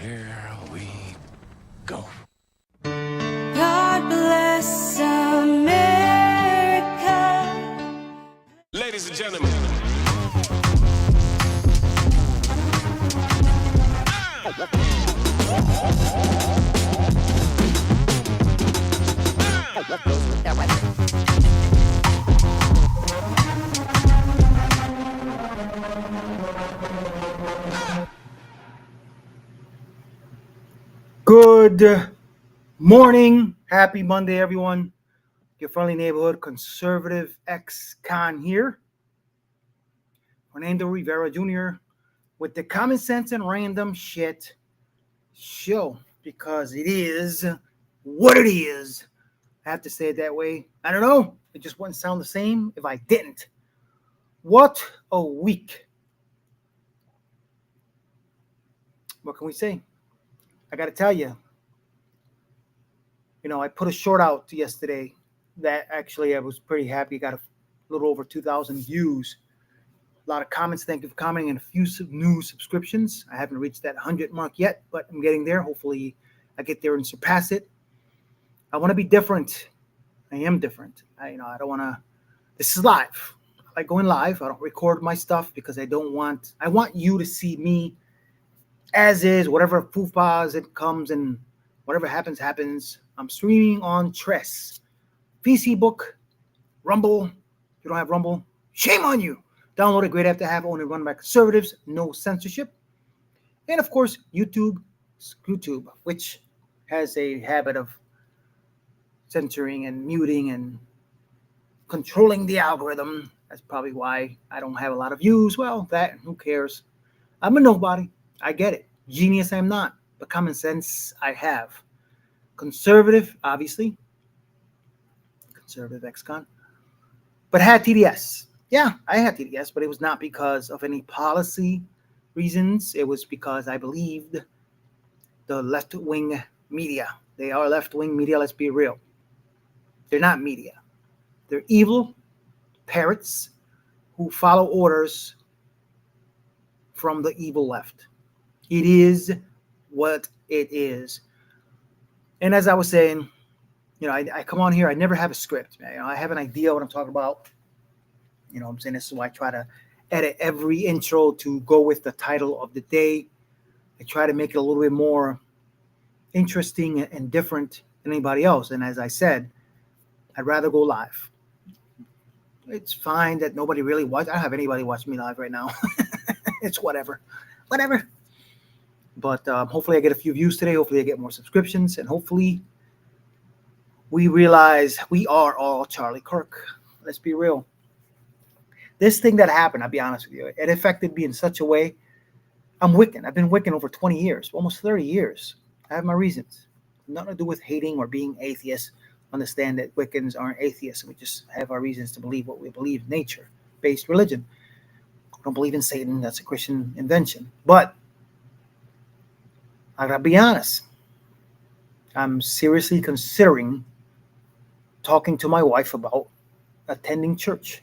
Here we go. God bless America. Ladies and gentlemen. Good morning. Happy Monday, everyone. Your friendly neighborhood conservative ex-con here. Fernando Rivera Jr. with the common sense and random shit show, because it is what it is. I have to say it that way. I don't know. It just wouldn't sound the same if I didn't. What a week. What can we say? I got to tell you, I put a short out yesterday that actually I was pretty happy. Got a little over 2,000 views. A lot of comments. Thank you for commenting, and a few new subscriptions. I haven't reached that 100 mark yet, but I'm getting there. Hopefully I get there and surpass it. I want to be different. I am different. I don't want to. This is live. I like going live. I don't record my stuff because I want you to see me as is. Whatever foofahs it comes and whatever happens. I'm streaming on Tress, PC Book, Rumble. If you don't have Rumble, shame on you. Download a great app to have, only run by conservatives, no censorship. And of course, YouTube, which has a habit of censoring and muting and controlling the algorithm. That's probably why I don't have a lot of views. Well, who cares? I'm a nobody. I get it. Genius I'm not, but common sense I have. Conservative, obviously. Conservative ex-con. But had TDS. Yeah, I had TDS, but it was not because of any policy reasons. It was because I believed the left-wing media. They are left-wing media, let's be real. They're not media. They're evil parrots who follow orders from the evil left. It is what it is. And as I was saying, I come on here, I never have a script. I have an idea what I'm talking about. I'm saying this is why I try to edit every intro to go with the title of the day. I try to make it a little bit more interesting and different than anybody else. And as I said, I'd rather go live. It's fine that nobody really watches. I don't have anybody watching me live right now. It's whatever. But hopefully I get a few views today. Hopefully I get more subscriptions. And hopefully we realize we are all Charlie Kirk. Let's be real. This thing that happened, I'll be honest with you, it affected me in such a way. I'm Wiccan. I've been Wiccan over 20 years, almost 30 years. I have my reasons. Nothing to do with hating or being atheist. Understand that Wiccans aren't atheists. We just have our reasons to believe what we believe. Nature-based religion. I don't believe in Satan. That's a Christian invention. But I gotta be honest. I'm seriously considering talking to my wife about attending church.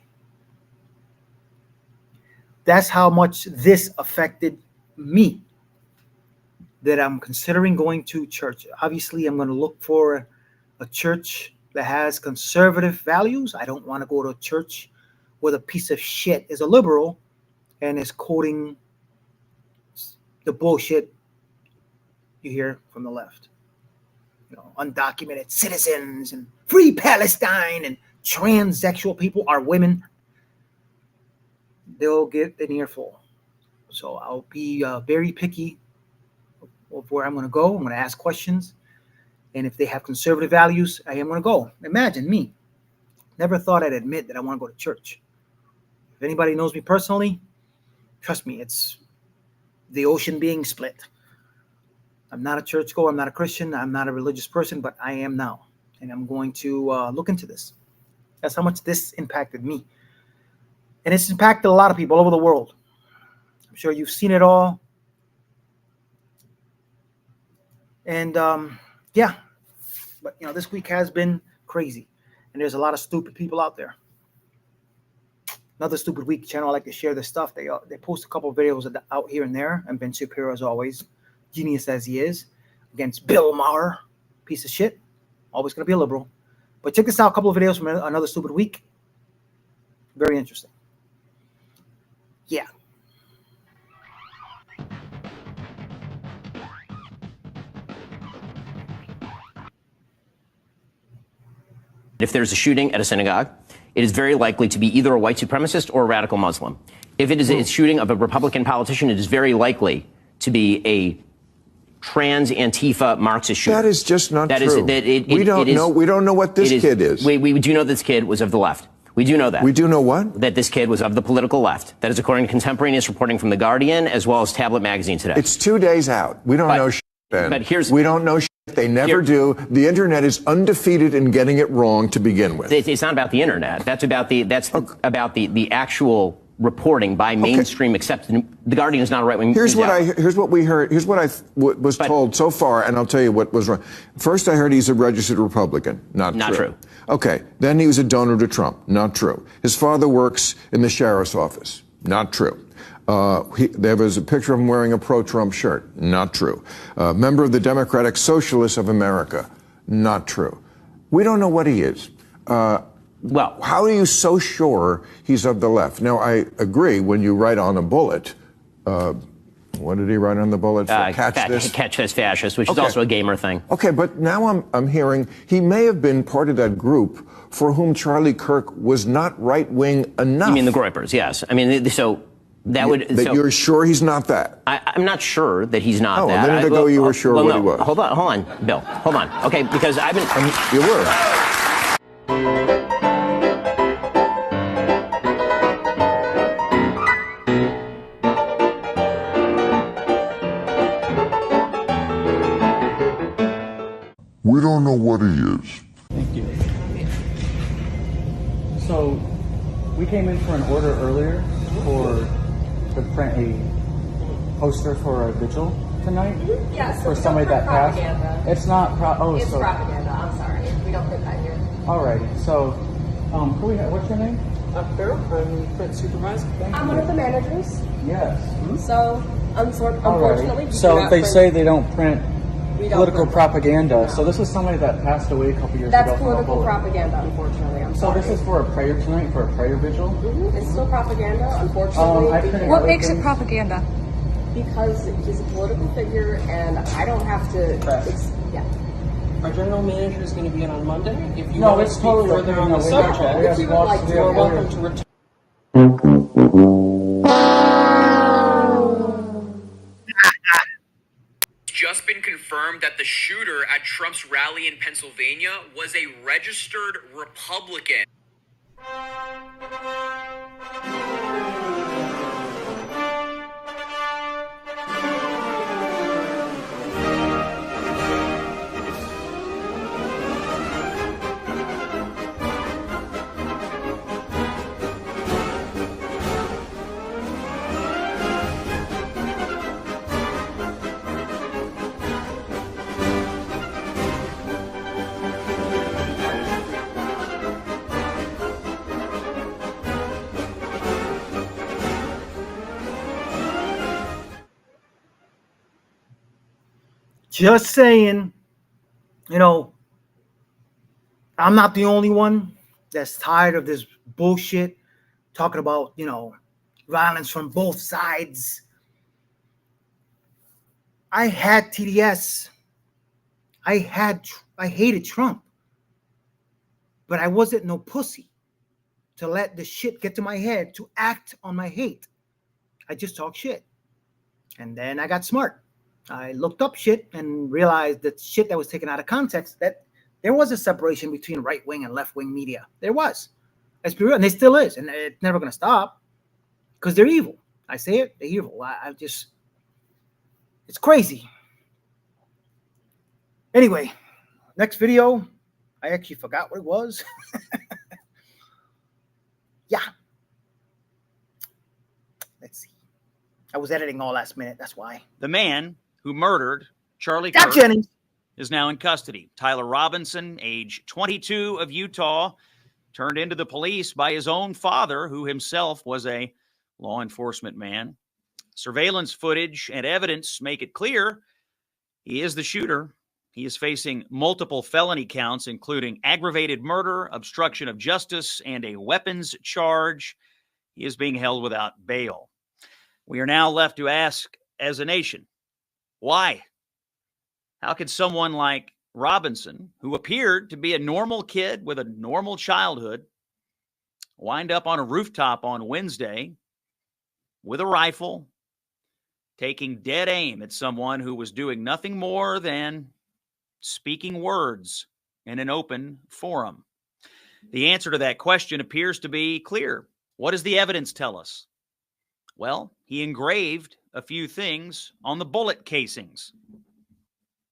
That's how much this affected me, that I'm considering going to church. Obviously, I'm going to look for a church that has conservative values. I don't want to go to a church where the piece of shit is a liberal and is quoting the bullshit you hear from the left. Undocumented citizens and free Palestine and transsexual people are women. They'll get an earful. So I'll be very picky of where I'm going to go. I'm going to ask questions. And if they have conservative values, I am going to go. Imagine me. Never thought I'd admit that I want to go to church. If anybody knows me personally, trust me, it's the ocean being split. I'm not a churchgoer. I'm not a Christian. I'm not a religious person, but I am now. And I'm going to look into this. That's how much this impacted me. And it's impacted a lot of people all over the world. I'm sure you've seen it all. And yeah, but this week has been crazy. And there's a lot of stupid people out there. Another Stupid Week channel. I like to share this stuff. They post a couple of videos out here and there. And Ben Shapiro, as always, genius as he is, against Bill Maher, piece of shit. Always going to be a liberal. But check this out, a couple of videos from Another Stupid Week. Very interesting. Yeah. If there's a shooting at a synagogue, it is very likely to be either a white supremacist or a radical Muslim. If it is a shooting of a Republican politician, it is very likely to be a trans Antifa Marxist shooter. That is just not true. We don't know what this kid is. We do know this kid was of the left. We do know that. We do know what? That this kid was of the political left. That is according to contemporaneous reporting from The Guardian as well as Tablet Magazine today. It's 2 days out. We don't know shit, Ben. But we don't know shit. They never do. The internet is undefeated in getting it wrong to begin with. It's not about the internet. That's about the actual reporting by mainstream accepted. The Guardian is not a right-wing. Here's what we heard. Here's what I was told so far, and I'll tell you what was wrong. First, I heard he's a registered Republican. Not true. Okay. Then he was a donor to Trump. Not true. His father works in the sheriff's office. Not true. There was a picture of him wearing a pro-Trump shirt. Not true. Member of the Democratic Socialists of America. Not true. We don't know what he is. Well, how are you so sure he's of the left? Now, I agree when you write on a bullet, what did he write on the bullet? Catch this fascist, which is also a gamer thing. Okay, but now I'm hearing he may have been part of that group for whom Charlie Kirk was not right-wing enough. You mean the Groypers, yes. I mean, so that would... you're sure he's not that? I'm not sure that he's not that. A minute ago you were sure what he was. Hold on, Bill. Hold on. Okay, because I've been... You were. We don't know what he is. Thank you. So, we came in for an order earlier to print a poster for a vigil tonight. Yes. For somebody that passed. It's not it's propaganda. I'm sorry. We don't put that here. Alrighty. So, what's your name? Farrell. I'm the print supervisor. I'm one of the managers. Yes. So, unfortunately, So they say they don't print political propaganda. So this is somebody that passed away a couple years ago. That's political propaganda, unfortunately. I'm sorry. So this is for a prayer tonight, for a prayer vigil? It's still propaganda, unfortunately. What makes it propaganda? Because he's a political figure, and I don't have to. Our general manager is going to be in on Monday. If you No, want to it's speak totally further on the subject, you are welcome to return. Just been confirmed that the shooter at Trump's rally in Pennsylvania was a registered Republican. Just saying, I'm not the only one that's tired of this bullshit talking about, violence from both sides. I had TDS. I hated Trump. But I wasn't no pussy to let the shit get to my head to act on my hate. I just talk shit. And then I got smart. I looked up shit and realized that shit that was taken out of context, that there was a separation between right-wing and left-wing media. There was. Let's be real. And there still is. And it's never going to stop because they're evil. I say it, they're evil. It's crazy. Anyway, next video. I actually forgot what it was. Yeah. Let's see. I was editing all last minute. That's why. The man who murdered Charlie Kirk Jennings is now in custody. Tyler Robinson, age 22 of Utah, turned into the police by his own father, who himself was a law enforcement man. Surveillance footage and evidence make it clear He is the shooter. He is facing multiple felony counts, including aggravated murder, obstruction of justice, and a weapons charge. He is being held without bail. We are now left to ask, as a nation, why? How could someone like Robinson, who appeared to be a normal kid with a normal childhood, wind up on a rooftop on Wednesday with a rifle, taking dead aim at someone who was doing nothing more than speaking words in an open forum? The answer to that question appears to be clear. What does the evidence tell us? Well, he engraved a few things on the bullet casings.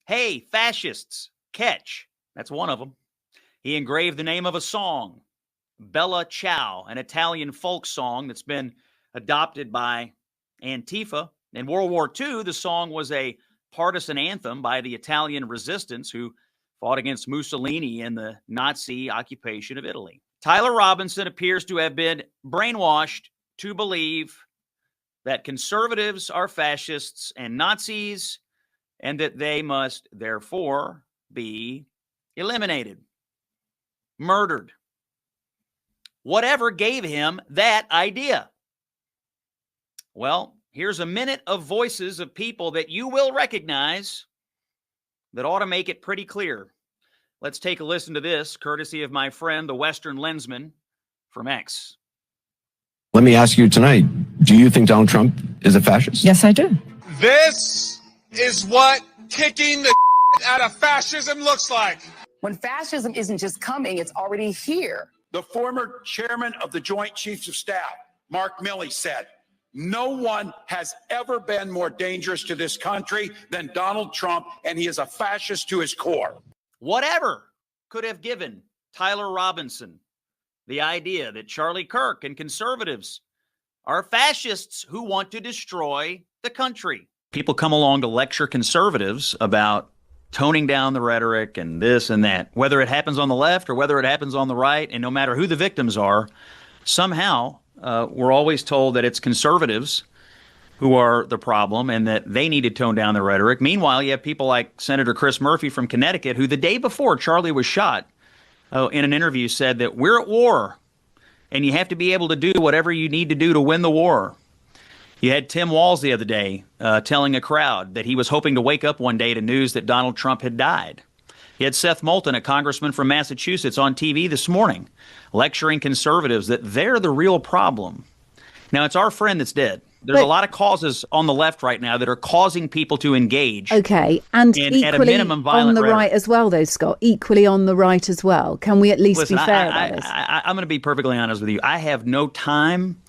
Hey, fascists, catch. That's one of them. He engraved the name of a song, Bella Ciao, an Italian folk song that's been adopted by Antifa. In World War II, the song was a partisan anthem by the Italian resistance who fought against Mussolini in the Nazi occupation of Italy. Tyler Robinson appears to have been brainwashed to believe that conservatives are fascists and Nazis, and that they must therefore be eliminated, murdered. Whatever gave him that idea? Well, here's a minute of voices of people that you will recognize that ought to make it pretty clear. Let's take a listen to this, courtesy of my friend, the Western Lensman from X. Let me ask you tonight, do you think Donald Trump is a fascist? Yes, I do. This is what kicking the out of fascism looks like. When fascism isn't just coming, it's already here. The former chairman of the Joint Chiefs of Staff, Mark Milley, said, no one has ever been more dangerous to this country than Donald Trump, and he is a fascist to his core. Whatever could have given Tyler Robinson the idea that Charlie Kirk and conservatives are fascists who want to destroy the country? People come along to lecture conservatives about toning down the rhetoric and this and that, whether it happens on the left or whether it happens on the right, and no matter who the victims are, somehow we're always told that it's conservatives who are the problem and that they need to tone down the rhetoric. Meanwhile, you have people like Senator Chris Murphy from Connecticut, who the day before Charlie was shot, in an interview said that we're at war and you have to be able to do whatever you need to do to win the war. You had Tim Walz the other day telling a crowd that he was hoping to wake up one day to news that Donald Trump had died. You had Seth Moulton, a congressman from Massachusetts, on TV this morning lecturing conservatives that they're the real problem. Now, it's our friend that's dead. There's a lot of causes on the left right now that are causing people to engage. Okay, and equally at a minimum on the rhetoric. right as well, though, Scott. Equally on the right as well. Can we at least be fair about this? I'm going to be perfectly honest with you. I have no time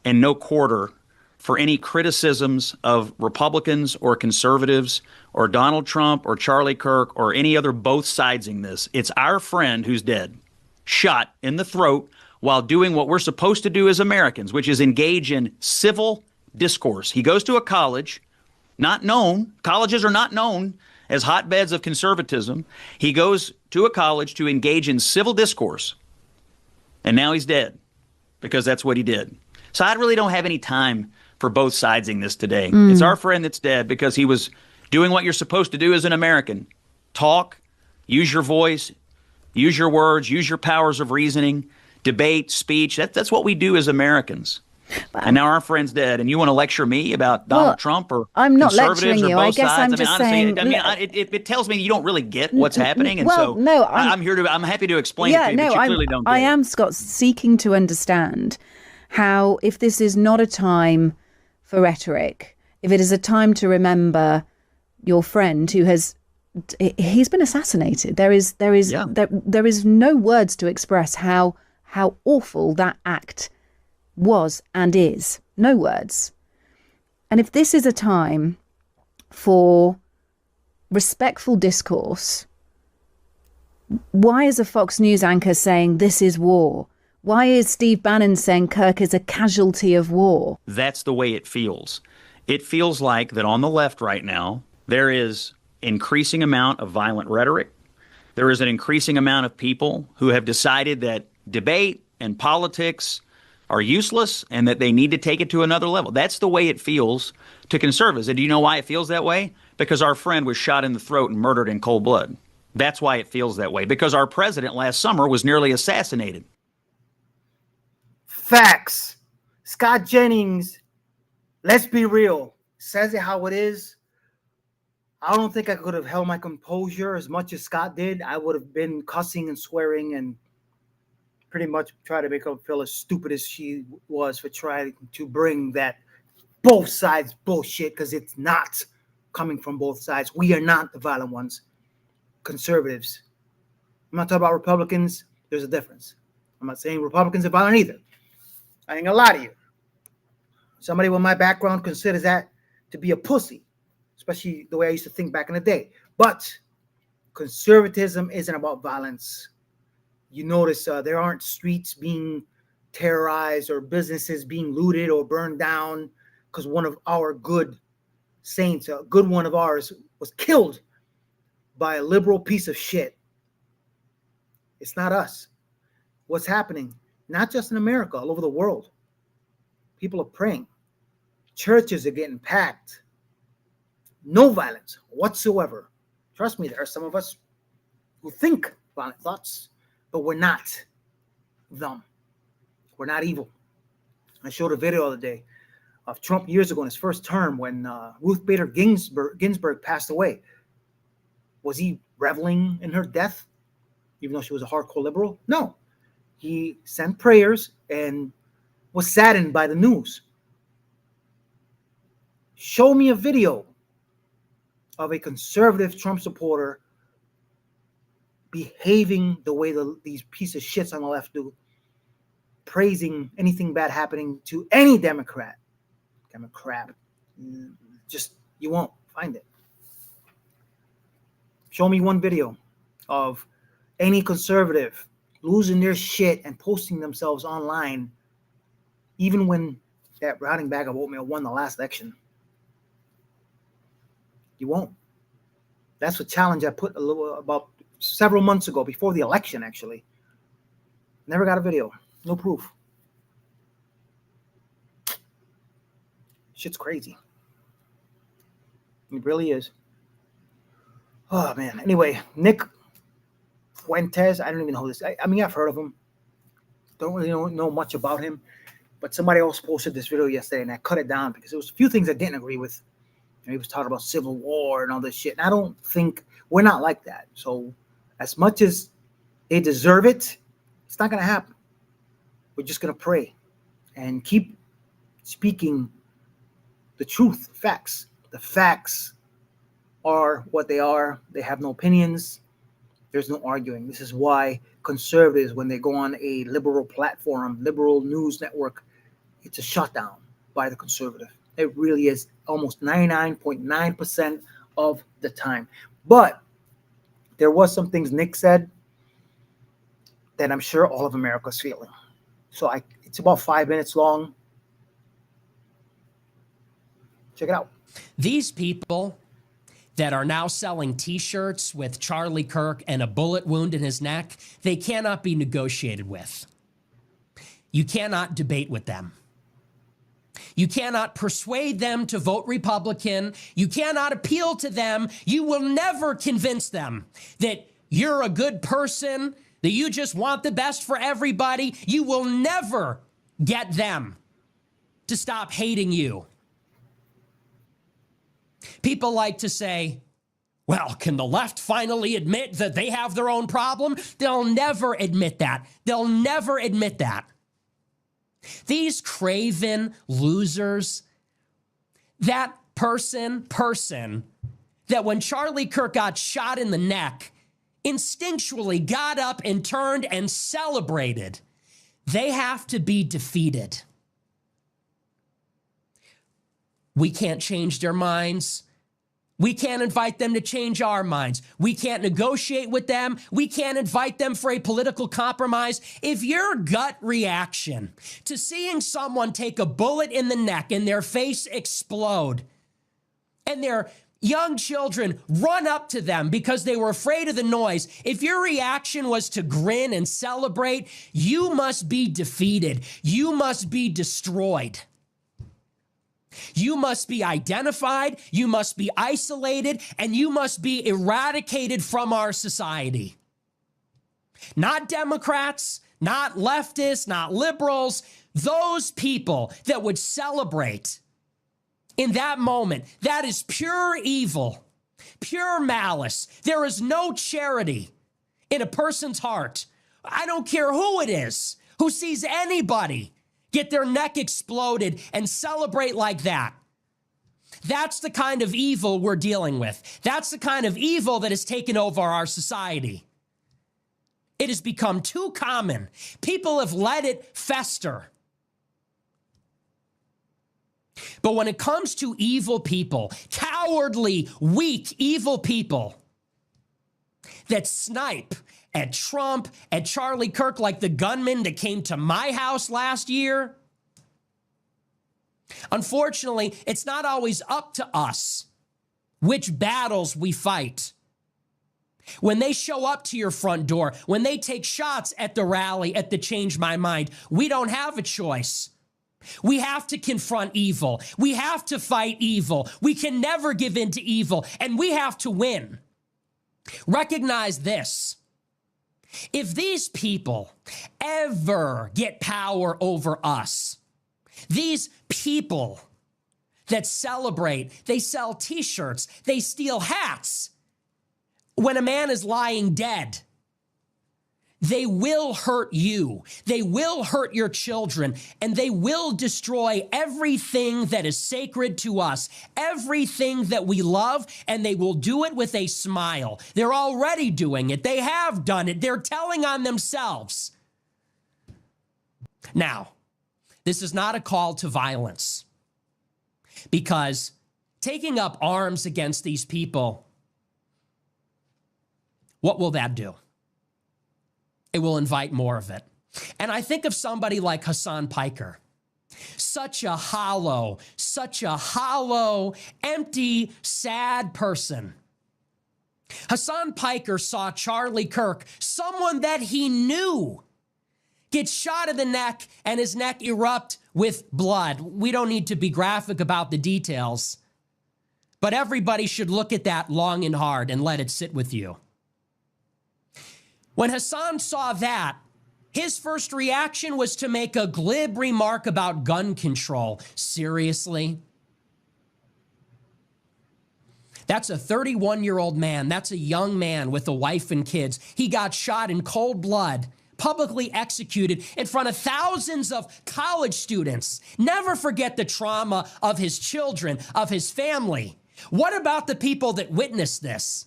and no quarter for any criticisms of Republicans or conservatives or Donald Trump or Charlie Kirk or any other both sidesing this. It's our friend who's dead, shot in the throat while doing what we're supposed to do as Americans, which is engage in civil discourse. He goes to a college, not known. Colleges are not known as hotbeds of conservatism. He goes to a college to engage in civil discourse. And now he's dead because that's what he did. So I really don't have any time for both sidesing this today. It's our friend that's dead because he was doing what you're supposed to do as an American. Talk, use your voice, use your words, use your powers of reasoning, debate, speech. That's what we do as Americans. And now our friend's dead, and you want to lecture me about Donald Trump or I'm not conservatives lecturing or you. both I guess sides? I'm just saying. It tells me you don't really get what's happening, and well, so no, I'm happy to explain it to you, but you clearly don't get I it. am, Scott, seeking to understand how, if this is not a time for rhetoric, if it is a time to remember your friend who he's been assassinated. There is no words to express how awful that act was and is. No words. And if this is a time for respectful discourse, why is a Fox News anchor saying this is war? Why is Steve Bannon saying Kirk is a casualty of war? That's the way it feels. It feels like that on the left right now, there is increasing amount of violent rhetoric. There is an increasing amount of people who have decided that debate and politics are useless and that they need to take it to another level. That's the way it feels to conservatives. And do you know why it feels that way? Because our friend was shot in the throat and murdered in cold blood. That's why it feels that way. Because our president last summer was nearly assassinated. Facts. Scott Jennings, let's be real, says it how it is. I don't think I could have held my composure as much as Scott did. I would have been cussing and swearing and pretty much try to make her feel as stupid as she was for trying to bring that both sides bullshit, because it's not coming from both sides. We are not the violent ones. Conservatives. I'm not talking about Republicans. There's a difference. I'm not saying Republicans are violent either. I ain't gonna lie to you. Somebody with my background considers that to be a pussy, especially the way I used to think back in the day. But conservatism isn't about violence. You notice there aren't streets being terrorized or businesses being looted or burned down because one of our good saints, a good one of ours, was killed by a liberal piece of shit. It's not us. What's happening, not just in America, all over the world. People are praying. Churches are getting packed. No violence whatsoever. Trust me, there are some of us who think violent thoughts, but we're not them. We're not evil. I showed a video the other day of Trump years ago in his first term when Ruth Bader Ginsburg passed away. Was he reveling in her death, even though she was a hardcore liberal? No. He sent prayers and was saddened by the news. Show me a video of a conservative Trump supporter behaving the way these piece of shits on the left do, praising anything bad happening to any Democrat. Just, you won't find it. Show me one video of any conservative losing their shit and posting themselves online, even when that rotting bag of oatmeal won the last election. You won't. That's a challenge I put about several months ago, before the election, actually. Never got a video. No proof. Shit's crazy. It really is. Oh, man. Anyway, Nick Fuentes, I don't even know who this. I mean, I've heard of him. Don't really know much about him. But somebody else posted this video yesterday, and I cut it down because there was a few things I didn't agree with. And he was talking about civil war and all this shit. And I don't think, we're not like that. So as much as they deserve it, it's not going to happen. We're just going to pray and keep speaking the truth, facts. The facts are what they are. They have no opinions. There's no arguing. This is why conservatives, when they go on a liberal platform, liberal news network, it's a shutdown by the conservative. It really is, almost 99.9% of the time. But there was some things Nick said that I'm sure all of America's feeling. So it's about 5 minutes long. Check it out. These people that are now selling T-shirts with Charlie Kirk and a bullet wound in his neck, they cannot be negotiated with. You cannot debate with them. You cannot persuade them to vote Republican. You cannot appeal to them. You will never convince them that you're a good person, that you just want the best for everybody. You will never get them to stop hating you. People like to say, well, can the left finally admit that they have their own problem? They'll never admit that. They'll never admit that. These craven losers, that person that when Charlie Kirk got shot in the neck, instinctually got up and turned and celebrated, they have to be defeated. We can't change their minds. We can't invite them to change our minds. We can't negotiate with them. We can't invite them for a political compromise. If your gut reaction to seeing someone take a bullet in the neck and their face explode, and their young children run up to them because they were afraid of the noise, if your reaction was to grin and celebrate, you must be defeated. You must be destroyed. You must be identified, you must be isolated, and you must be eradicated from our society. Not Democrats, not leftists, not liberals, those people that would celebrate in that moment. That is pure evil, pure malice. There is no charity in a person's heart. I don't care who it is, who sees anybody get their neck exploded and celebrate like that. That's the kind of evil we're dealing with. That's the kind of evil that has taken over our society. It has become too common. People have let it fester. But when it comes to evil people, cowardly, weak, evil people that snipe at Trump, at Charlie Kirk, like the gunman that came to my house last year, unfortunately, it's not always up to us which battles we fight. When they show up to your front door, when they take shots at the rally, at the Change My Mind, we don't have a choice. We have to confront evil. We have to fight evil. We can never give in to evil, and we have to win. Recognize this. If these people ever get power over us, these people that celebrate, they sell t-shirts, they steal hats when a man is lying dead, they will hurt you. They will hurt your children, and they will destroy everything that is sacred to us, everything that we love, and they will do it with a smile. They're already doing it. They have done it. They're telling on themselves. Now, this is not a call to violence, because taking up arms against these people, what will that do? It will invite more of it. And I think of somebody like Hassan Piker, such a hollow, empty, sad person. Hassan Piker saw Charlie Kirk, someone that he knew, get shot in the neck and his neck erupt with blood. We don't need to be graphic about the details, but everybody should look at that long and hard and let it sit with you. When Hassan saw that, his first reaction was to make a glib remark about gun control. Seriously? That's a 31-year-old man. That's a young man with a wife and kids. He got shot in cold blood, publicly executed in front of thousands of college students. Never forget the trauma of his children, of his family. What about the people that witnessed this?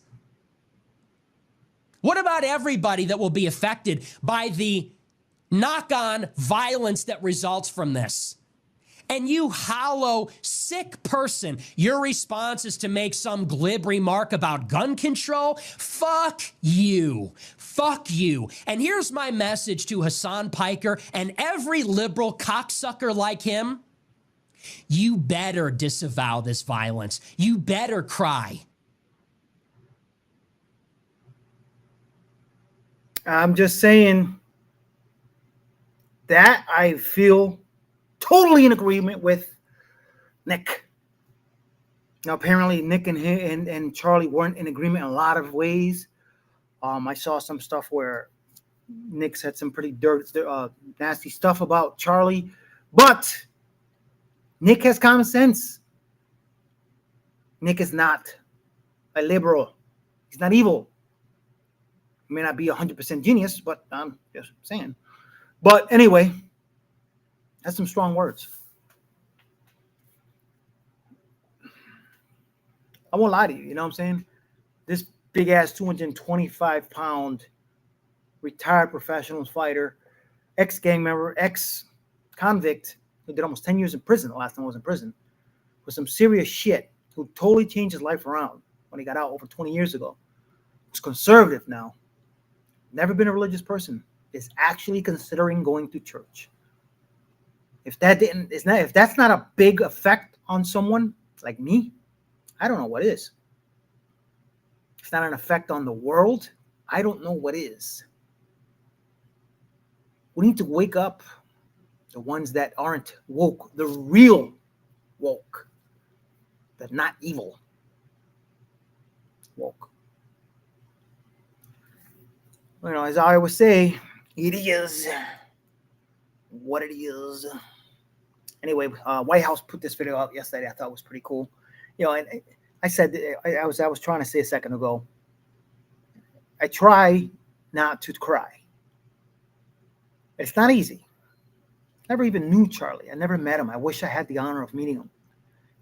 What about everybody that will be affected by the knock-on violence that results from this? And you hollow, sick person, your response is to make some glib remark about gun control? Fuck you. Fuck you. And here's my message to Hassan Piker and every liberal cocksucker like him. You better disavow this violence. You better cry. I'm just saying that I feel totally in agreement with Nick. Now, apparently, Nick and Charlie weren't in agreement in a lot of ways. I saw some stuff where Nick said some pretty nasty stuff about Charlie, but Nick has common sense. Nick is not a liberal. He's not evil. May not be 100% genius, but I'm just saying. But anyway, that's some strong words. I won't lie to you, you know what I'm saying? This big-ass 225-pound retired professional fighter, ex-gang member, ex-convict, who did almost 10 years in prison the last time I was in prison, with some serious shit, who totally changed his life around when he got out over 20 years ago. He's conservative now. Never been a religious person, is actually considering going to church. If that's not a big effect on someone like me, I don't know what is. If it's not an effect on the world, I don't know what is. We need to wake up the ones that aren't woke, the real woke. They're not evil. Woke. You know, as I always say, it is what it is. Anyway, White House put this video out yesterday. I thought it was pretty cool. You know, and I said I was trying to say a second ago. I try not to cry. It's not easy. Never even knew Charlie. I never met him. I wish I had the honor of meeting him.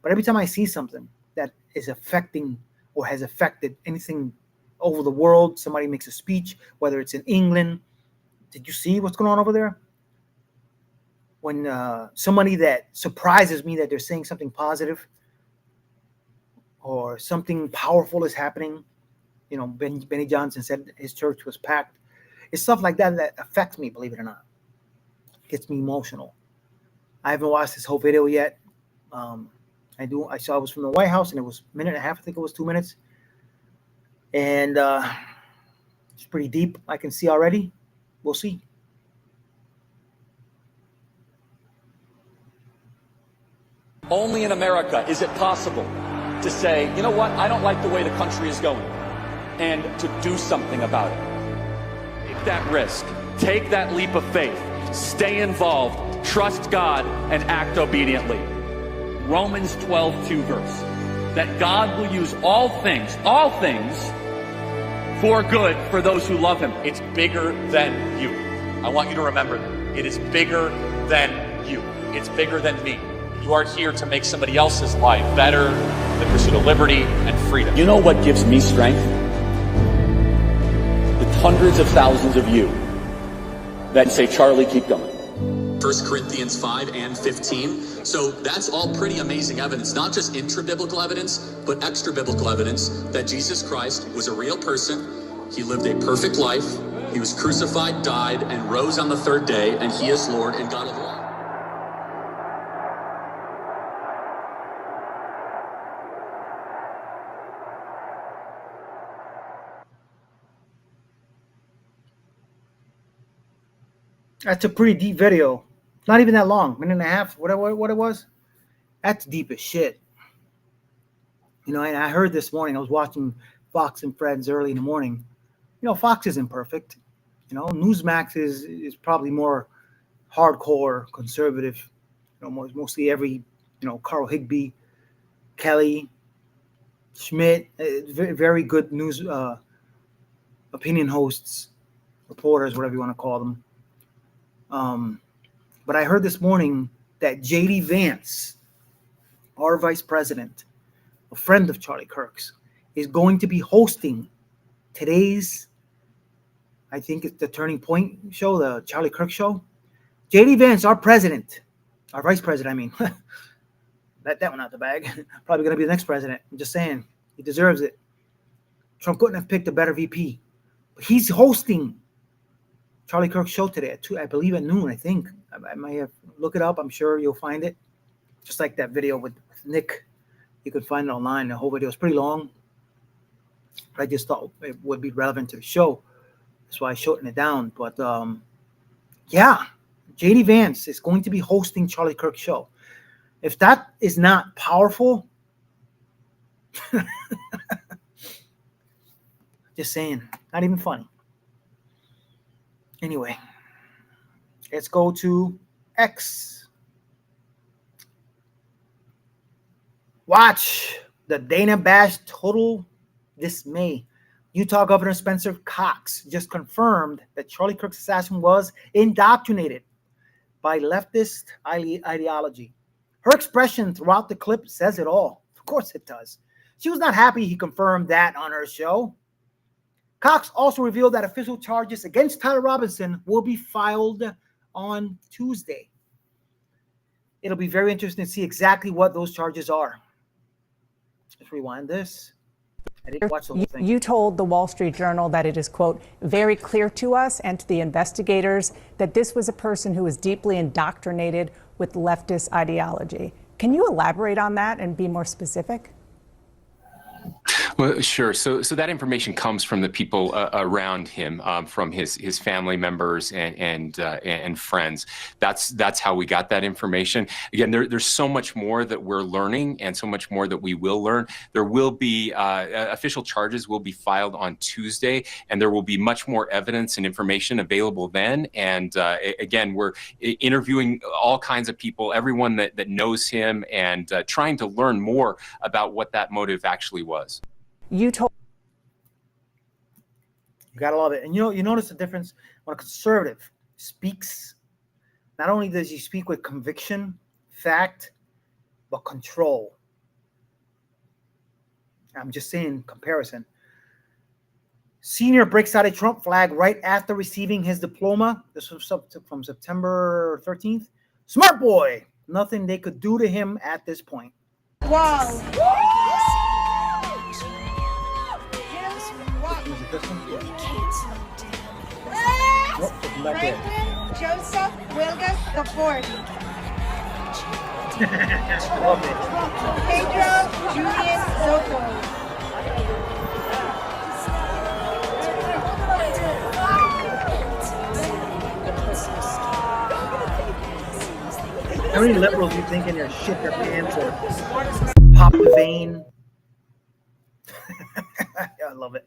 But every time I see something that is affecting or has affected anything over the world, somebody makes a speech, whether it's in England. Did you see what's going on over there? When somebody that surprises me that they're saying something positive or something powerful is happening. You know, Benny Johnson said his church was packed. It's stuff like that that affects me, believe it or not. Gets me emotional. I haven't watched this whole video yet. I saw it was from the White House, and it was a minute and a half. I think it was 2 minutes. And it's pretty deep. I can see already. We'll see. Only in America is it possible to say, you know what, I don't like the way the country is going, and to do something about it. Take that risk. Take that leap of faith. Stay involved. Trust God and act obediently. Romans 12:2 verse. That God will use all things for good for those who love him. It's bigger than you. I want you to remember that. It is bigger than you. It's bigger than me. You aren't here to make somebody else's life better, the pursuit of liberty and freedom. You know what gives me strength? The hundreds of thousands of you that say, Charlie, keep going. 1 Corinthians 5 and 15. So that's all pretty amazing evidence, not just intra-biblical evidence, but extra-biblical evidence that Jesus Christ was a real person. He lived a perfect life. He was crucified, died, and rose on the third day, and he is Lord and God of all. That's a pretty deep video. Not even that long, minute and a half, whatever what it was. That's deep as shit. You know, and I heard this morning, I was watching Fox and Friends early in the morning. You know, Fox isn't perfect. You know, Newsmax is probably more hardcore, conservative. You know, mostly every, you know, Carl Higbee, Kelly, Schmidt, very, very good news opinion hosts, reporters, whatever you want to call them. But I heard this morning that J.D. Vance, our vice president, a friend of Charlie Kirk's, is going to be hosting today's, I think it's the Turning Point show, the Charlie Kirk show. J.D. Vance, our president, our vice president, I mean, let that one out the bag. Probably going to be the next president. I'm just saying, he deserves it. Trump couldn't have picked a better VP. But he's hosting Charlie Kirk's show today at 2, I believe at noon, I think. I might have look it up. I'm sure you'll find it. Just like that video with Nick. You can find it online. The whole video is pretty long. But I just thought it would be relevant to the show. That's why I shortened it down. But yeah, J.D. Vance is going to be hosting Charlie Kirk's show. If that is not powerful, just saying, not even funny. Anyway, let's go to X. Watch the Dana Bash total dismay. Utah Governor Spencer Cox just confirmed that Charlie Kirk's assassin was indoctrinated by leftist ideology. Her expression throughout the clip says it all. Of course it does. She was not happy he confirmed that on her show. Cox also revealed that official charges against Tyler Robinson will be filed on Tuesday. It'll be very interesting to see exactly what those charges are. Let's rewind this. I didn't watch the whole thing. You told the Wall Street Journal that it is, quote, very clear to us and to the investigators that this was a person who was deeply indoctrinated with leftist ideology. Can you elaborate on that and be more specific? Well, sure. So that information comes from the people around him, from his family members and friends. That's how we got that information. Again, there's so much more that we're learning, and so much more that we will learn. There will be official charges will be filed on Tuesday, and there will be much more evidence and information available then. And again, we're interviewing all kinds of people, everyone that knows him, and trying to learn more about what that motive actually was. You gotta love it. And you notice the difference when a conservative speaks. Not only does he speak with conviction, fact, but control. I'm just saying comparison. Senior breaks out a Trump flag right after receiving his diploma. This was from September 13th. Smart boy. Nothing they could do to him at this point. Wow. Franklin Joseph Wilgus IV. Pedro Julius Soto. How many liberals you think in their shit their pants or pop the vein? I love it.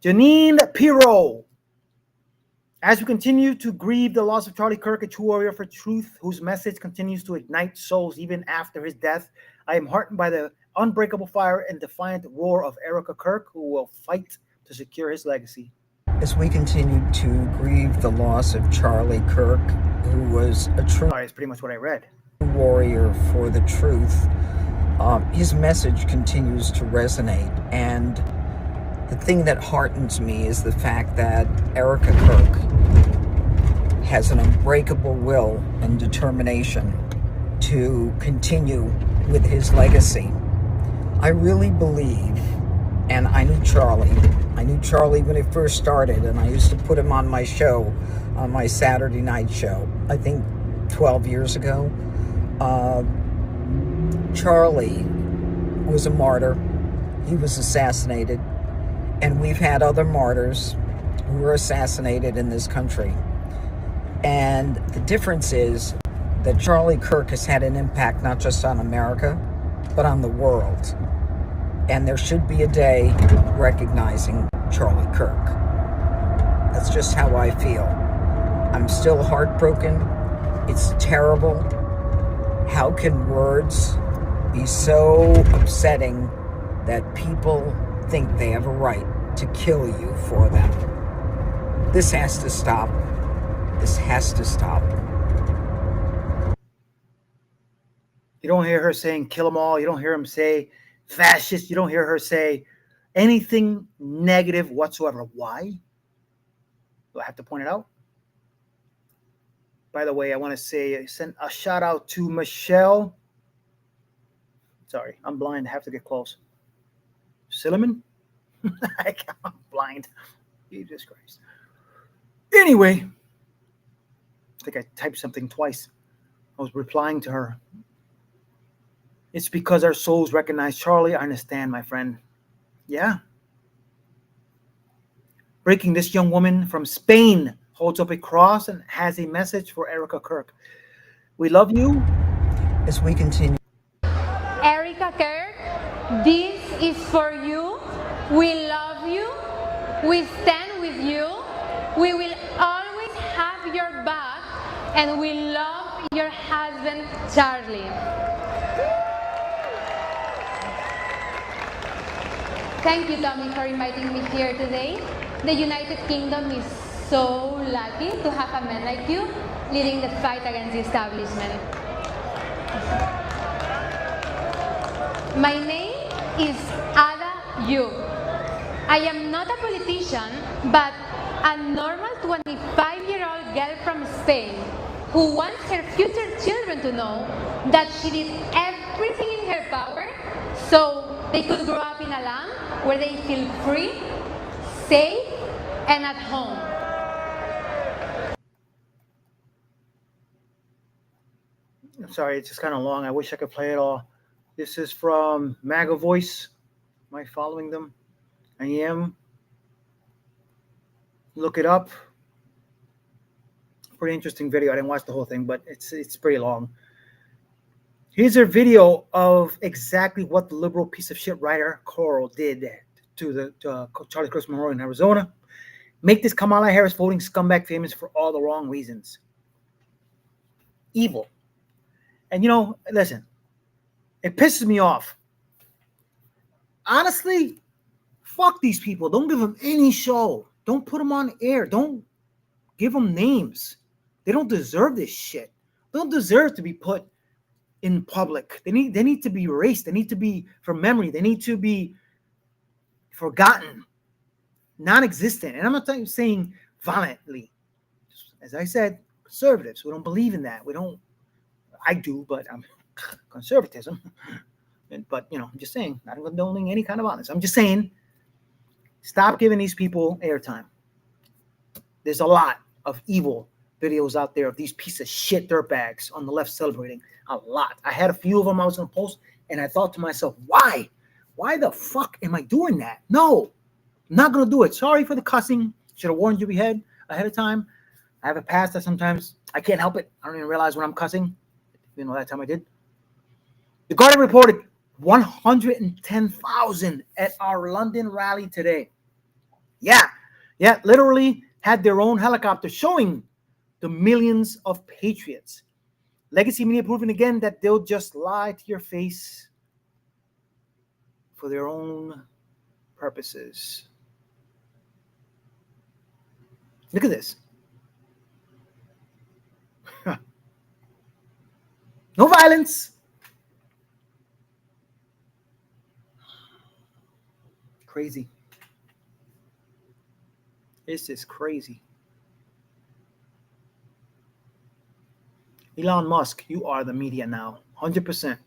Janine Pirro. As we continue to grieve the loss of Charlie Kirk, a true warrior for truth, whose message continues to ignite souls even after his death, I am heartened by the unbreakable fire and defiant roar of Erica Kirk, who will fight to secure his legacy. As we continue to grieve the loss of Charlie Kirk, who was a true That's pretty much what I read. Warrior for the truth, his message continues to resonate. And the thing that heartens me is the fact that Erica Kirk has an unbreakable will and determination to continue with his legacy. I really believe, and I knew Charlie when it first started, and I used to put him on my show, on my Saturday night show, I think 12 years ago. Charlie was a martyr. He was assassinated. And we've had other martyrs who were assassinated in this country. And the difference is that Charlie Kirk has had an impact not just on America, but on the world. And there should be a day recognizing Charlie Kirk. That's just how I feel. I'm still heartbroken. It's terrible. How can words be so upsetting that people think they have a right to kill you for them? This has to stop. This has to stop. You don't hear her saying kill them all. You don't hear him say fascist. You don't hear her say anything negative whatsoever. Why? Do I have to point it out? By the way, I want to say, send a shout out to Michelle. Sorry, I'm blind. I have to get close. Silliman? I'm blind. Jesus Christ. Anyway, I think I typed something twice. I was replying to her. It's because our souls recognize Charlie. I understand, my friend. Yeah. Breaking, this young woman from Spain holds up a cross and has a message for Erica Kirk. We love you. As we continue. Erica Kirk, this is for you. We love you. We stand with you. We will always have your back. And we love your husband, Charlie. Thank you, Tommy, for inviting me here today. The United Kingdom is so lucky to have a man like you leading the fight against the establishment. My name is Ada Yu. I am not a politician, but a normal 25-year-old girl from Spain who wants her future children to know that she did everything in her power so they could grow up in a land where they feel free, safe, and at home. I'm sorry, it's just kind of long. I wish I could play it all. This is from MAGA Voice. Am I following them? I am. Look it up. Pretty interesting video. I didn't watch the whole thing, but it's pretty long. Here's a video of exactly what the liberal piece of shit writer Coral did to Charlie Kirk's memorial in Arizona. Make this Kamala Harris voting scumbag famous for all the wrong reasons. Evil. And listen, it pisses me off. Honestly, fuck these people. Don't give them any show. Don't put them on air. Don't give them names. They don't deserve this shit. They don't deserve to be put in public. They need to be erased. They need to be from memory. They need to be forgotten, non-existent. And I'm not saying violently. As I said, conservatives, we don't believe in that. I do, but I'm conservatism. But I'm just saying, not condoning any kind of violence. I'm just saying, stop giving these people airtime. There's a lot of evil videos out there of these piece of shit dirtbags on the left celebrating. A lot. I had a few of them I was going to post, and I thought to myself, why? Why the fuck am I doing that? No, I'm not going to do it. Sorry for the cussing. Should have warned you ahead of time. I have a past that sometimes I can't help it. I don't even realize when I'm cussing. That time I did. The Guardian reported 110,000 at our London rally today. Yeah, literally had their own helicopter showing the millions of patriots. Legacy media proving again that they'll just lie to your face for their own purposes. Look at this. No violence. Crazy. This is crazy. Elon Musk, you are the media now. 100%.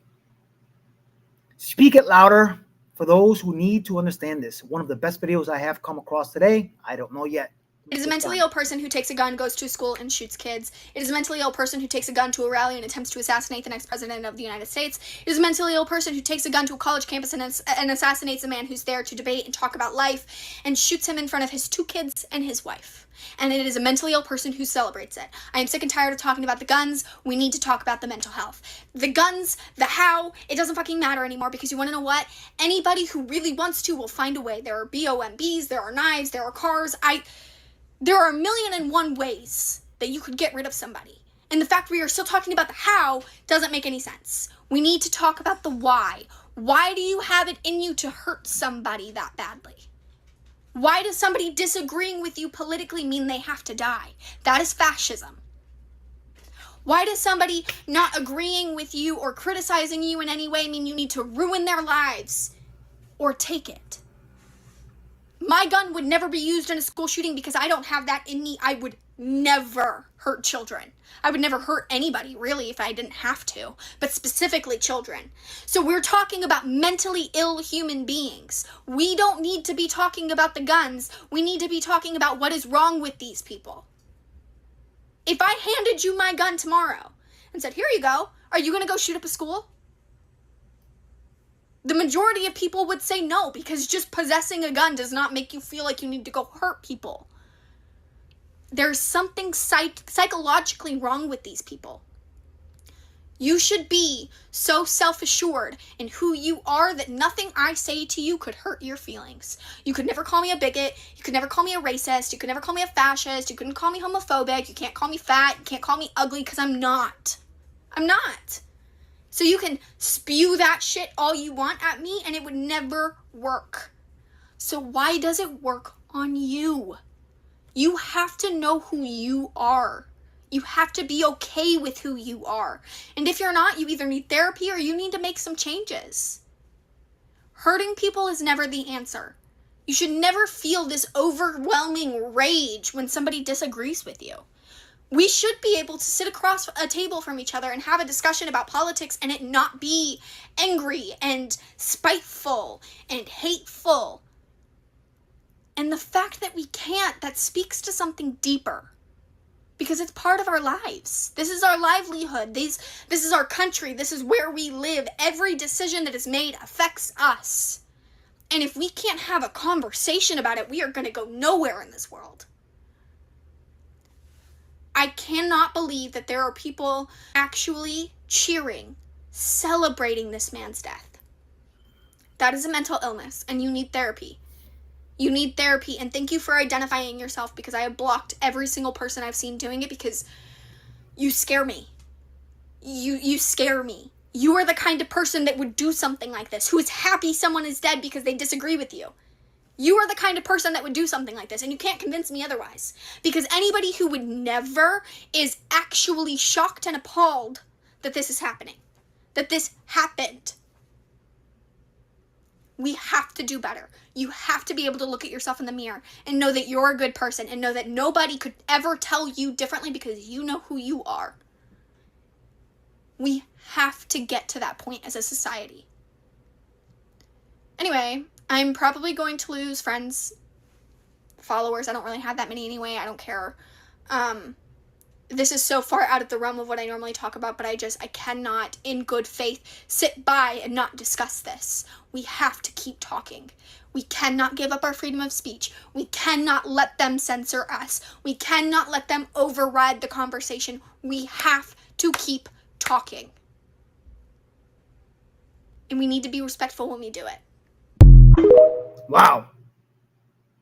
Speak it louder for those who need to understand this. One of the best videos I have come across today. I don't know yet. It is a mentally ill person who takes a gun, goes to a school, and shoots kids. It is a mentally ill person who takes a gun to a rally and attempts to assassinate the next president of the United States. It is a mentally ill person who takes a gun to a college campus and assassinates a man who's there to debate and talk about life and shoots him in front of his 2 kids and his wife. And it is a mentally ill person who celebrates it. I am sick and tired of talking about the guns. We need to talk about the mental health. The guns, the how, it doesn't fucking matter anymore, because you want to know what? Anybody who really wants to will find a way. There are BOMBs, there are knives, there are cars. There are 1,000,001 ways that you could get rid of somebody. And the fact we are still talking about the how doesn't make any sense. We need to talk about the why. Why do you have it in you to hurt somebody that badly? Why does somebody disagreeing with you politically mean they have to die? That is fascism. Why does somebody not agreeing with you or criticizing you in any way mean you need to ruin their lives or take it? My gun would never be used in a school shooting because I don't have that in me. I would never hurt children. I would never hurt anybody, really, if I didn't have to, but specifically children. So we're talking about mentally ill human beings. We don't need to be talking about the guns. We need to be talking about what is wrong with these people. If I handed you my gun tomorrow and said, here you go, are you going to go shoot up a school? The majority of people would say no, because just possessing a gun does not make you feel like you need to go hurt people. There's something psychologically wrong with these people. You should be so self-assured in who you are that nothing I say to you could hurt your feelings. You could never call me a bigot. You could never call me a racist. You could never call me a fascist. You couldn't call me homophobic. You can't call me fat. You can't call me ugly, because I'm not. I'm not. So you can spew that shit all you want at me and it would never work. So why does it work on you? You have to know who you are. You have to be okay with who you are. And if you're not, you either need therapy or you need to make some changes. Hurting people is never the answer. You should never feel this overwhelming rage when somebody disagrees with you. We should be able to sit across a table from each other and have a discussion about politics and it not be angry and spiteful and hateful. And the fact that we can't, that speaks to something deeper. Because it's part of our lives. This is our livelihood. This is our country. This is where we live. Every decision that is made affects us. And if we can't have a conversation about it, we are going to go nowhere in this world. I cannot believe that there are people actually cheering, celebrating this man's death. That is a mental illness, and you need therapy. You need therapy, and thank you for identifying yourself, because I have blocked every single person I've seen doing it, because you scare me. You scare me. You are the kind of person that would do something like this, who is happy someone is dead because they disagree with you. You are the kind of person that would do something like this, and you can't convince me otherwise. Because anybody who would never is actually shocked and appalled that this is happening. That this happened. We have to do better. You have to be able to look at yourself in the mirror and know that you're a good person, and know that nobody could ever tell you differently, because you know who you are. We have to get to that point as a society. Anyway, I'm probably going to lose friends, followers. I don't really have that many anyway. I don't care. This is so far out of the realm of what I normally talk about, but I cannot, in good faith, sit by and not discuss this. We have to keep talking. We cannot give up our freedom of speech. We cannot let them censor us. We cannot let them override the conversation. We have to keep talking. And we need to be respectful when we do it. Wow.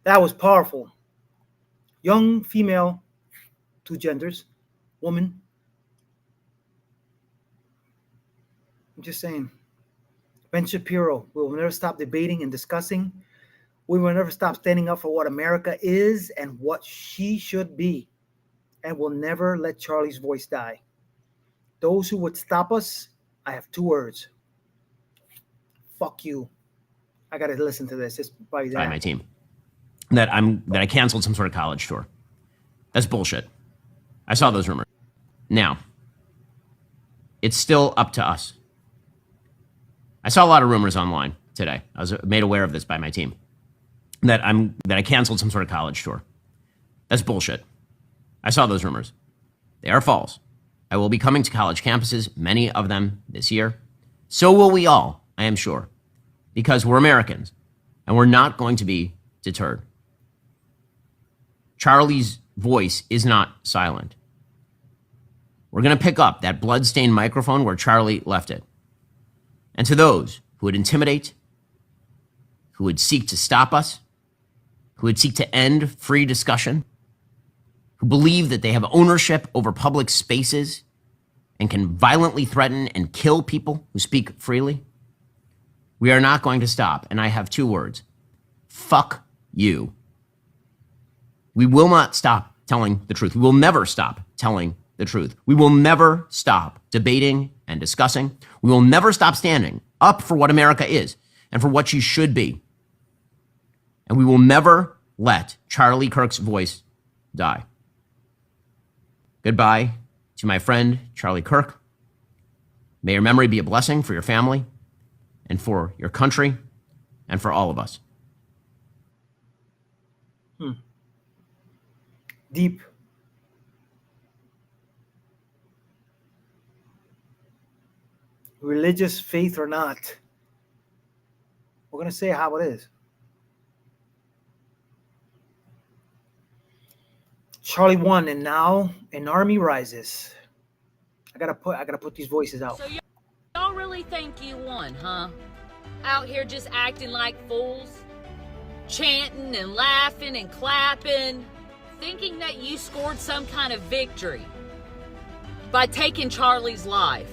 That was powerful. Young female, two genders, woman. I'm just saying. Ben Shapiro, we will never stop debating and discussing. We will never stop standing up for what America is and what she should be. And we'll never let Charlie's voice die. Those who would stop us, I have two words. Fuck you. I got to listen to this. It's probably by my team that I canceled some sort of college tour. That's bullshit. I saw those rumors. Now, it's still up to us. I saw a lot of rumors online today. I was made aware of this by my team that I canceled some sort of college tour. That's bullshit. I saw those rumors. They are false. I will be coming to college campuses, many of them this year. So will we all, I am sure, because we're Americans and we're not going to be deterred. Charlie's voice is not silent. We're going to pick up that bloodstained microphone where Charlie left it. And to those who would intimidate, who would seek to stop us, who would seek to end free discussion, who believe that they have ownership over public spaces and can violently threaten and kill people who speak freely, we are not going to stop. And I have two words. Fuck you. We will not stop telling the truth. We will never stop telling the truth. We will never stop debating and discussing. We will never stop standing up for what America is and for what she should be. And we will never let Charlie Kirk's voice die. Goodbye to my friend, Charlie Kirk. May your memory be a blessing for your family and for your country and for all of us. Deep. Religious faith or not, we're going to say how it is. Charlie won, and now an army rises. I gotta put these voices out. So y'all really think you won, huh? Out here just acting like fools, chanting and laughing and clapping, thinking that you scored some kind of victory by taking Charlie's life.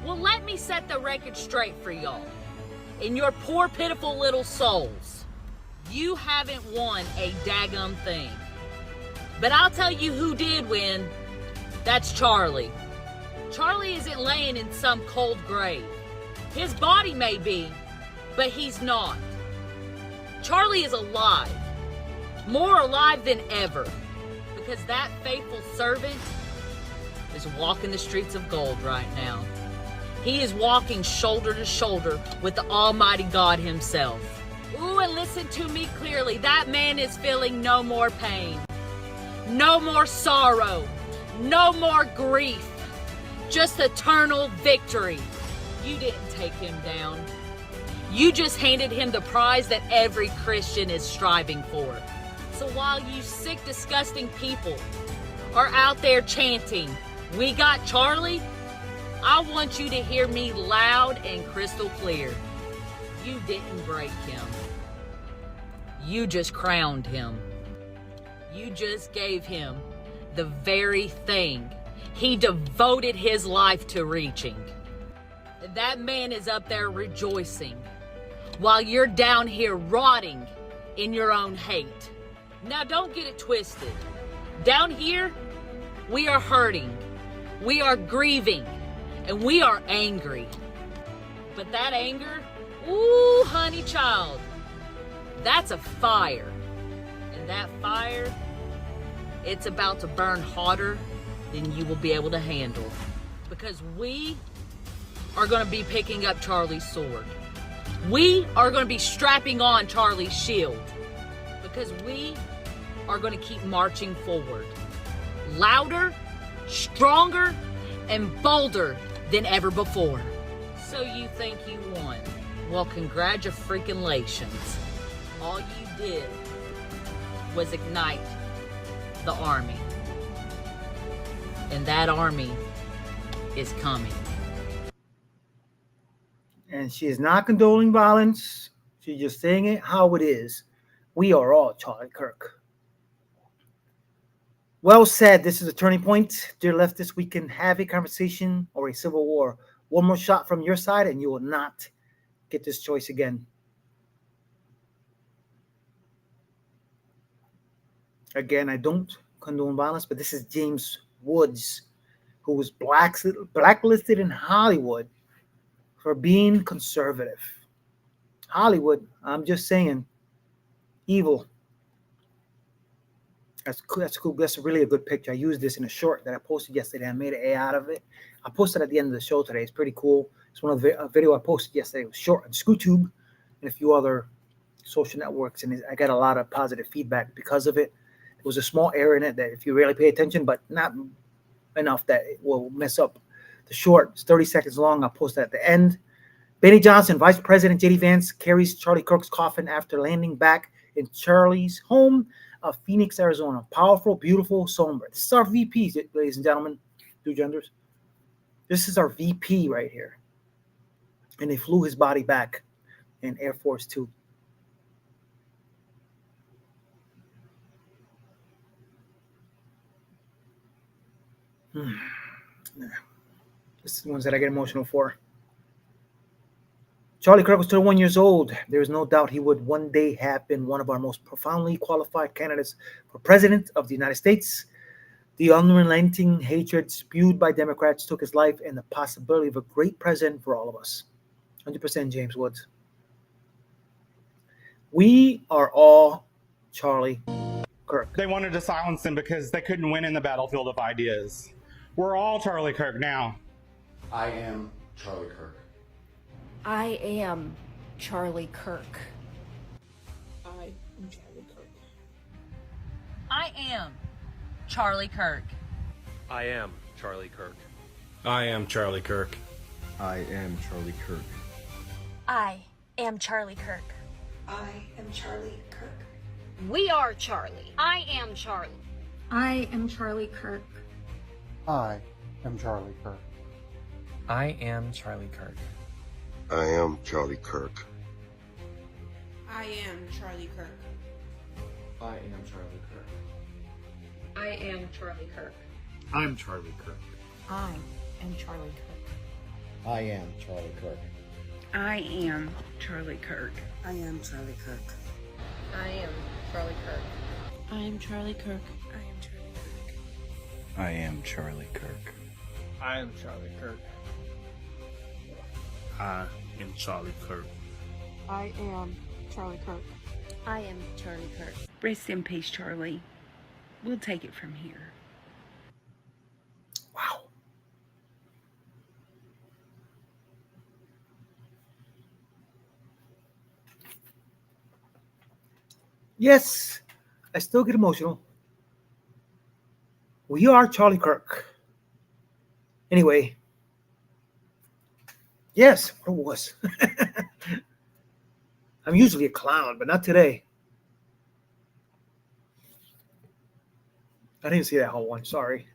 Well, let me set the record straight for y'all. In your poor, pitiful little souls, you haven't won a daggum thing. But I'll tell you who did win. That's Charlie. Charlie isn't laying in some cold grave. His body may be, but he's not. Charlie is alive. More alive than ever. Because that faithful servant is walking the streets of gold right now. He is walking shoulder to shoulder with the Almighty God himself. Ooh, and listen to me clearly. That man is feeling no more pain. No more sorrow. No more grief. Just eternal victory. You didn't take him down. You just handed him the prize that every Christian is striving for. So while you sick, disgusting people are out there chanting, "We got Charlie," I want you to hear me loud and crystal clear. You didn't break him. You just crowned him. You just gave him the very thing he devoted his life to reaching. That man is up there rejoicing while you're down here rotting in your own hate. Now don't get it twisted. Down here, we are hurting, we are grieving, and we are angry. But that anger, ooh, honey child, that's a fire. And that fire, it's about to burn hotter than you will be able to handle. Because we are going to be picking up Charlie's sword. We are going to be strapping on Charlie's shield. Because we are going to keep marching forward. Louder, stronger, and bolder than ever before. So you think you won? Well, congratulations. All you did was ignite the army. And that army is coming. And she is not condoning violence. She's just saying it how it is. We are all Charlie Kirk. Well said. This is a turning point. Dear leftists, we can have a conversation or a civil war. One more shot from your side and you will not get this choice again. Again, I don't condone violence, but this is James Woods, who was blacklisted in Hollywood for being conservative. Hollywood, I'm just saying, evil. That's cool. That's cool. That's really a good picture. I used this in a short that I posted yesterday. I made an A out of it. I posted at the end of the show today. It's pretty cool. It's one of the video I posted yesterday. It was short on ScootTube and a few other social networks, and I got a lot of positive feedback because of it. There was a small error in it that if you really pay attention, but not enough that it will mess up the short. It's 30 seconds long. I'll post that at the end. Benny Johnson, Vice President J.D. Vance, carries Charlie Kirk's coffin after landing back in Charlie's home of Phoenix, Arizona. Powerful, beautiful, somber. This is our VP, ladies and gentlemen, two genders. This is our VP right here. And they flew his body back in Air Force Two. This is the ones that I get emotional for. Charlie Kirk was 31 years old. There is no doubt he would one day have been one of our most profoundly qualified candidates for president of the United States. The unrelenting hatred spewed by Democrats took his life and the possibility of a great president for all of us. 100% James Woods. We are all Charlie Kirk. They wanted to silence him because they couldn't win in the battlefield of ideas. We're all Charlie Kirk now. I am Charlie Kirk. I am Charlie Kirk. I am Charlie Kirk. I am Charlie Kirk. I am Charlie Kirk. I am Charlie Kirk. I am Charlie Kirk. I am Charlie Kirk. I am Charlie Kirk. We are Charlie. I am Charlie. I am Charlie Kirk. I am Charlie Kirk. I am Charlie Kirk. I am Charlie Kirk. I am Charlie Kirk. I am Charlie Kirk. I am Charlie Kirk. I'm Charlie Kirk. I am Charlie Kirk. I am Charlie Kirk. I am Charlie Kirk. I am Charlie Kirk. I am Charlie Kirk. I am Charlie Kirk. I am Charlie Kirk. I am Charlie Kirk. I am Charlie Kirk. I am Charlie Kirk. I am Charlie Kirk. Rest in peace, Charlie. We'll take it from here. Wow. Yes, I still get emotional. We are Charlie Kirk. Anyway, yes, what it was. I'm usually a clown, but not today. I didn't see that whole one. Sorry.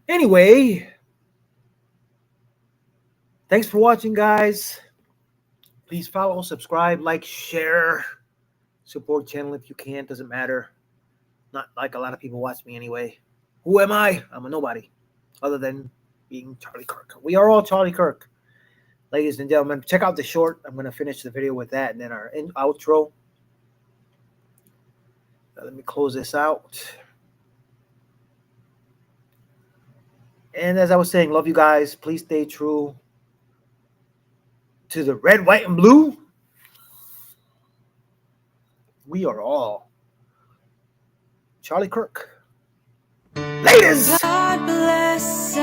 Anyway, thanks for watching, guys. Please follow, subscribe, like, share, support channel if you can. Doesn't matter. Not like a lot of people watch me anyway. Who am I? I'm a nobody, other than being Charlie Kirk. We are all Charlie Kirk, ladies and gentlemen. Check out the short. I'm going to finish the video with that, and then our outro. Let me close this out. And as I was saying, love you guys. Please stay true to the red, white, and blue. We are all Charlie Kirk. Ladies! God bless